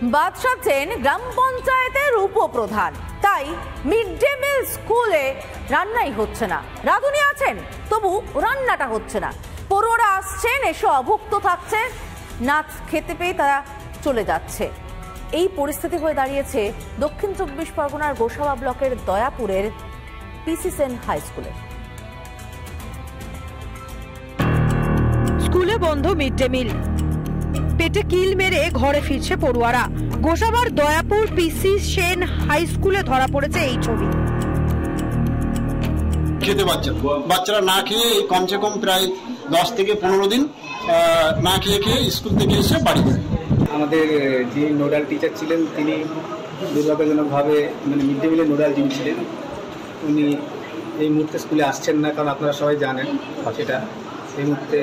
বাদ সাধছেন গ্রাম পঞ্চায়েতের উপপ্রধান, তাই মিড ডে মিল স্কুলে রান্নাই হচ্ছে না। রাঁধুনি আছেন তবু রান্নাটা হচ্ছে না। পড়ুয়ারা আসছেন, এসে অভুক্ত থাকছে, নাচ খেতে পেয়ে তারা চলে যাচ্ছে। এই পরিস্থিতি হয়ে দাঁড়িয়েছে দক্ষিণ 24 পরগনার গোসাবা ব্লকের দয়াপুরের পিসি সেন হাই স্কুলে। স্কুলে বন্ধ মিড ডে মিল, পেটে কিল মেরে ঘরে ফিরছে পড়ুয়ারা। গোসাবার দয়াপুর পিসি সেন হাই স্কুলে ধরা পড়েছে এই ছবি। খেতে বাচ্চারা না খেয়ে কমসে কম প্রায় 10 থেকে 15 দিন না খেয়ে স্কুল থেকে এসে বাড়ি যায়। আমাদের যে নোডাল টিচার ছিলেন তিনি দুর্ভাগ্যজনকভাবে মিড ডে মিলের নোডাল যিনি ছিলেন উনি এই মুহূর্তে স্কুলে আসছেন না, কারণ আপনারা সবাই জানেন সেটা এই মুহূর্তে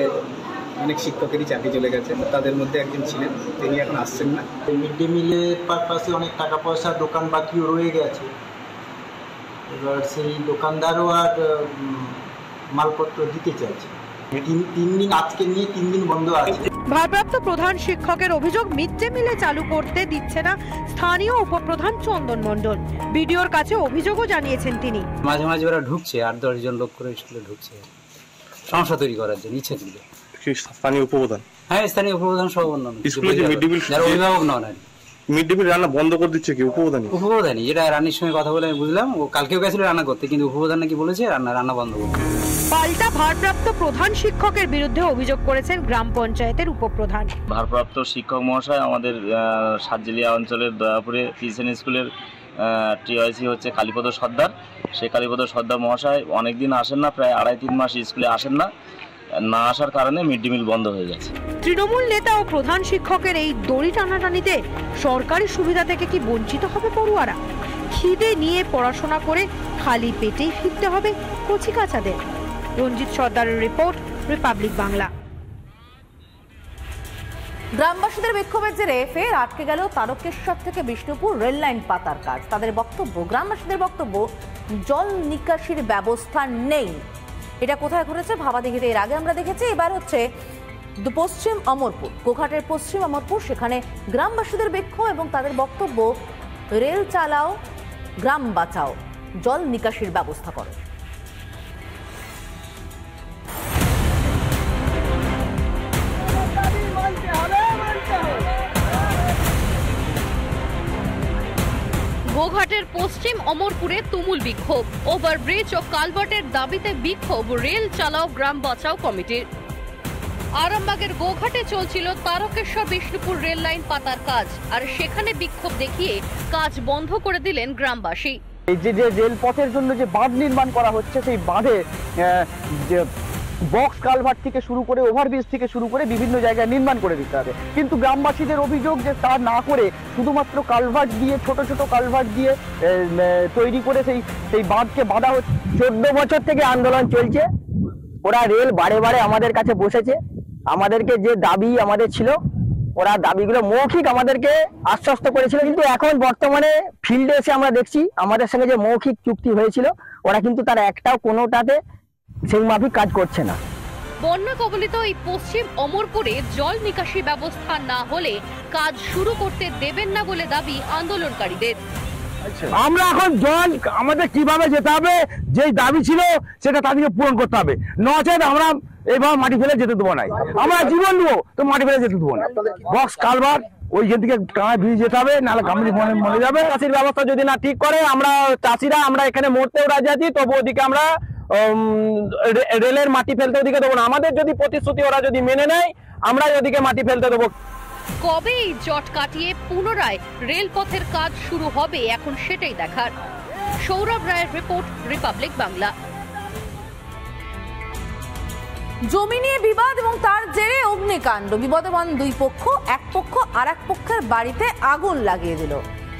অনেক শিক্ষকেরই চাকরি চলে গেছে, তাদের মধ্যে একজন ছিলেন, তিনি এখন আসছেন না। মিড ডে মিলের পারপাসে অনেক টাকা পয়সা দোকান বাকিও রয়ে গেছে, এবার সেই দোকানদারও আর মালপত্র দিতে চাইছে। 3 দিন আজকে নিয়ে 3 দিন বন্ধ আছে। ভারপ্রাপ্ত প্রধান শিক্ষকের অভিযোগ মিড ডে মিলে চালু করতে দিচ্ছে না স্থানীয় উপপ্রধান চন্দন মণ্ডল। বিডিওর কাছে অভিযোগও জানিয়েছেন তিনি। মাঝে মাঝে ওরা ঢুকছে, 8-10 জন লোক করে স্কুলে ঢুকছে সমস্যা তৈরি করার জন্য, ইচ্ছে দিলে। স্থানীয় উপপ্রধান? হ্যাঁ, স্থানীয় উপপ্রধান সহ অন্যান্য স্কুলে যে মিড ডে মিল যারা অভিভাবক নন আর মিড ডে মিল রান্না বন্ধ করে দিচ্ছে কি উপপ্রধানই। যেটা রানীর সঙ্গে কথা বলে আমি বুঝলাম, ও কালকেও গেছিল রান্না করতে, কিন্তু উপপ্রধান নাকি বলেছে রান্না বন্ধ করতে। পাল্টা ভারপ্রাপ্ত প্রধান শিক্ষকের বিরুদ্ধে অভিযোগ করেছেন গ্রাম পঞ্চায়েতের উপপ্রধান। ভারপ্রাপ্ত শিক্ষক মহাশয় আমাদের সাতজেলিয়া অঞ্চলের দয়াপুরে পিসেন স্কুলের টিআইসি হচ্ছে কালীপদ সর্দার। সেই কালীপদ সর্দার মহাশয় অনেকদিন আসেন না, প্রায় 2.5-3 মাস স্কুলে আসেন না আসার কারণে মিড ডে মিল বন্ধ হয়ে গেছে। তৃণমূল নেতা ও প্রধান শিক্ষকের এই দড়ি টানাটানিতে সরকারি সুবিধা থেকে কি বঞ্চিত হবে পড়ুয়ারা? খিদে নিয়ে পড়াশোনা করে খালি পেটেই ফিরতে হবে কচিকাচাদের। রঞ্জিত সর্দারের রিপোর্ট, রিপাবলিক বাংলা। গ্রামবাসীদের বিক্ষোভের জেরে ফের আটকে গেল তারকেশ্বর থেকে বিষ্ণুপুর রেল লাইন পাতার কাজ। তাদের বক্তব্য, গ্রামবাসীদের বক্তব্য, জল নিকাশির ব্যবস্থা নেই। এটা কোথায় ঘটেছে? ভাবাদিঘিতে এর আগে আমরা দেখেছি। এবার হচ্ছে পশ্চিম অমরপুর, গোঘাটের পশ্চিম অমরপুর। সেখানে গ্রামবাসীদের বিক্ষোভ এবং তাদের বক্তব্য, রেল চালাও, গ্রাম বাঁচাও, জল নিকাশির ব্যবস্থা করো। গোঘাটের পশ্চিম অমরপুরে তুমুল বিক্ষোভ। ওভারব্রিজ ও কালভার্টের দাবিতে বিক্ষোভ রেল চালাও গ্রাম বাঁচাও কমিটির। আরামবাগের গোঘাটে চলছিল তারকেশ্বর বিষ্ণুপুর রেল লাইন পাতার কাজ, আর সেখানে বিক্ষোভ দেখিয়ে কাজ বন্ধ করে দিলেন গ্রামবাসী। এই যে রেলপথের জন্য যে বাঁধ নির্মাণ করা হচ্ছে, সেই বাঁধে বক্স কালভার্ট থেকে শুরু করে ওভারব্রিজ থেকে শুরু করে বিভিন্ন জায়গায় নির্মাণ করে দিতে হবে, কিন্তু গ্রামবাসীদের অভিযোগ যে তা না করে শুধুমাত্র কালভার্ট দিয়ে, ছোট ছোট কালভার্ট দিয়ে তৈরি করে সেই বাঁধকে বাঁধা হচ্ছে। 14 বছর থেকে আন্দোলন চলছে, ওরা রেল বারে বারে আমাদের কাছে বসেছে, আমাদেরকে যে দাবি আমাদের ছিল ওরা দাবিগুলো মৌখিক আমাদেরকে আশ্বস্ত করেছিল, কিন্তু এখন বর্তমানে ফিল্ডে এসে আমরা দেখছি আমাদের সঙ্গে যে মৌখিক চুক্তি হয়েছিল ওরা কিন্তু তার একটাও কোনোটাতে সেই মাফিক কাজ করছে না। বন্যা কবলিত এই পশ্চিম অমরপুরে জল নিকাশি ব্যবস্থা না হলে কাজ শুরু করতে দেবেন না বলে দাবি আন্দোলনকারীদের। আমরা এখন জল আমাদের কিভাবে যেতে হবে, যেই দাবি ছিল সেটা তাদেরকে পূরণ করতে হবে, নচেত আমরা এইভাবে মাটি ফেলে যেতে দেবো না। আমরা জীবন দেবো তো মাটি ফেলে যেতে দেবো না। বক্স কালভার্ট ওইখান থেকে কাঁড়া ভিজে যেতে হবে, নাহলে গামলি মরে যাবে। চাষির ব্যবস্থা যদি না ঠিক করে, আমরা চাষিরা আমরা এখানে মরতেও রাজি আছি, তবু ওদিকে আমরা রেলের মাটি ফেলতে ওদিকে দেবো না। আমাদের যদি প্রতিশ্রুতি ওরা যদি মেনে নেয়, আমরা ওদিকে মাটি ফেলতে দেবো। কবে এই জট কাটিয়ে পুনরায় রেলপথের কাজ শুরু হবে এখন সেটাই দেখার। সৌরভ রায়ের রিপোর্ট, রিপাবলিক বাংলা। জমি নিয়ে বিবাদ এবং তার জেরে অগ্নিকাণ্ড, বিবদমান দুই পক্ষ, এক পক্ষ আর এক পক্ষের বাড়িতে আগুন লাগিয়ে দিল।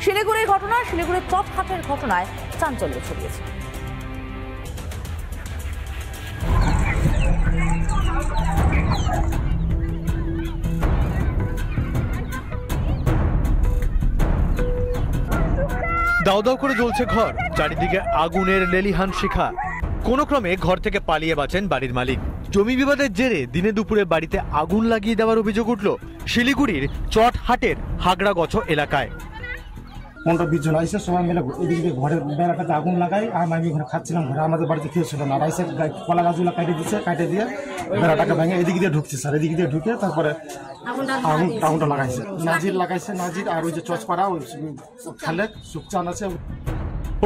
শিলিগুড়ির ঘটনা, শিলিগুড়ির চটহাটের ঘটনায় চাঞ্চল্য ছড়িয়েছে। দাউ দাউ করে জ্বলছে ঘর, চারিদিকে আগুনের লেলিহান শিখা। কোন ক্রমে ঘর থেকে পালিয়ে বাঁচেন বাড়ির মালিক। জমি বিবাদের জেরে দিনে দুপুরে বাড়িতে আগুন লাগিয়ে দেওয়ার অভিযোগ উঠল শিলিগুড়ির চটহাটের হাগড়াগছ এলাকায়। 15-20 জন আইসে সবাই মিলে এদিকে দিয়ে ঘরের বেড়াটাতে আগুন লাগাই। আর আমি ওখানে খাচ্ছিলাম, ঘরে আমাদের বাড়িতে কেউ ছিল না। আইসে কলা গাছগুলো কাটে দিয়ে বেড়াটাকে ভেঙে এদিকে দিয়ে ঢুকছে স্যার। এদিকে দিয়ে ঢুকে তারপরে আগুনটা লাগাইছে। নাজির লাগাইছে, নাজির আর ওই যে চচপাড়া ওই খালেক সুকচান আছে।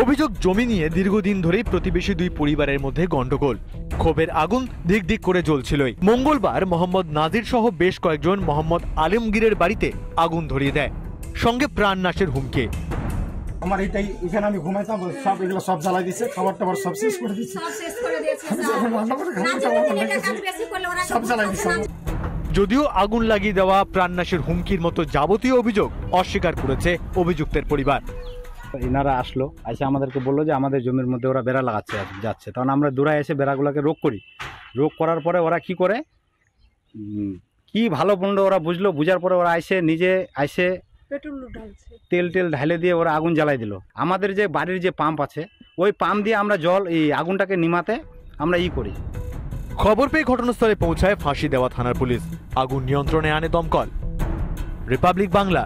অভিযোগ জমি নিয়ে দীর্ঘদিন ধরেই প্রতিবেশী দুই পরিবারের মধ্যে গন্ডগোল। ক্ষোভের আগুন দিক দিক করে জ্বলছিলই। মঙ্গলবার মোহাম্মদ নাজির সহ বেশ কয়েকজন মোহাম্মদ আলমগীরের বাড়িতে আগুন ধরিয়ে দেয়, সঙ্গে প্রাণনাশের হুমকি। আমার এখানে আমি ঘুমাইতাম, সব এগুলো সব জ্বালাই দিচ্ছে, খাবার টাবার সব শেষ করে দিচ্ছে, সব জ্বালাই দিচ্ছে। যদিও আগুন লাগিয়ে দেওয়া, প্রাণনাশের হুমকির মতো যাবতীয় অভিযোগ অস্বীকার করেছে অভিযুক্তের পরিবার। এনারা আসলো, এসে আমাদেরকে বললো যে আমাদের জমির মধ্যে ওরা বেড়া লাগাচ্ছে যাচ্ছে। তখন আমরা দূরায় এসে বেড়াগুলোকে রোক করি। রোক করার পরে ওরা কি করে, কি ভালো মন্দ ওরা বুঝলো। বুঝার পরে ওরা নিজে তেল ঢালে দিয়ে ওরা আগুন জ্বালাই দিল। আমাদের যে বাড়ির যে পাম্প আছে, ওই পাম্প দিয়ে আমরা এই আগুনটাকে নিমাতে আমরা করি। খবর পেয়ে ঘটনাস্থলে পৌঁছায় ফাঁসি দেওয়া থানার পুলিশ। আগুন নিয়ন্ত্রণে আনে দমকল। রিপাবলিক বাংলা।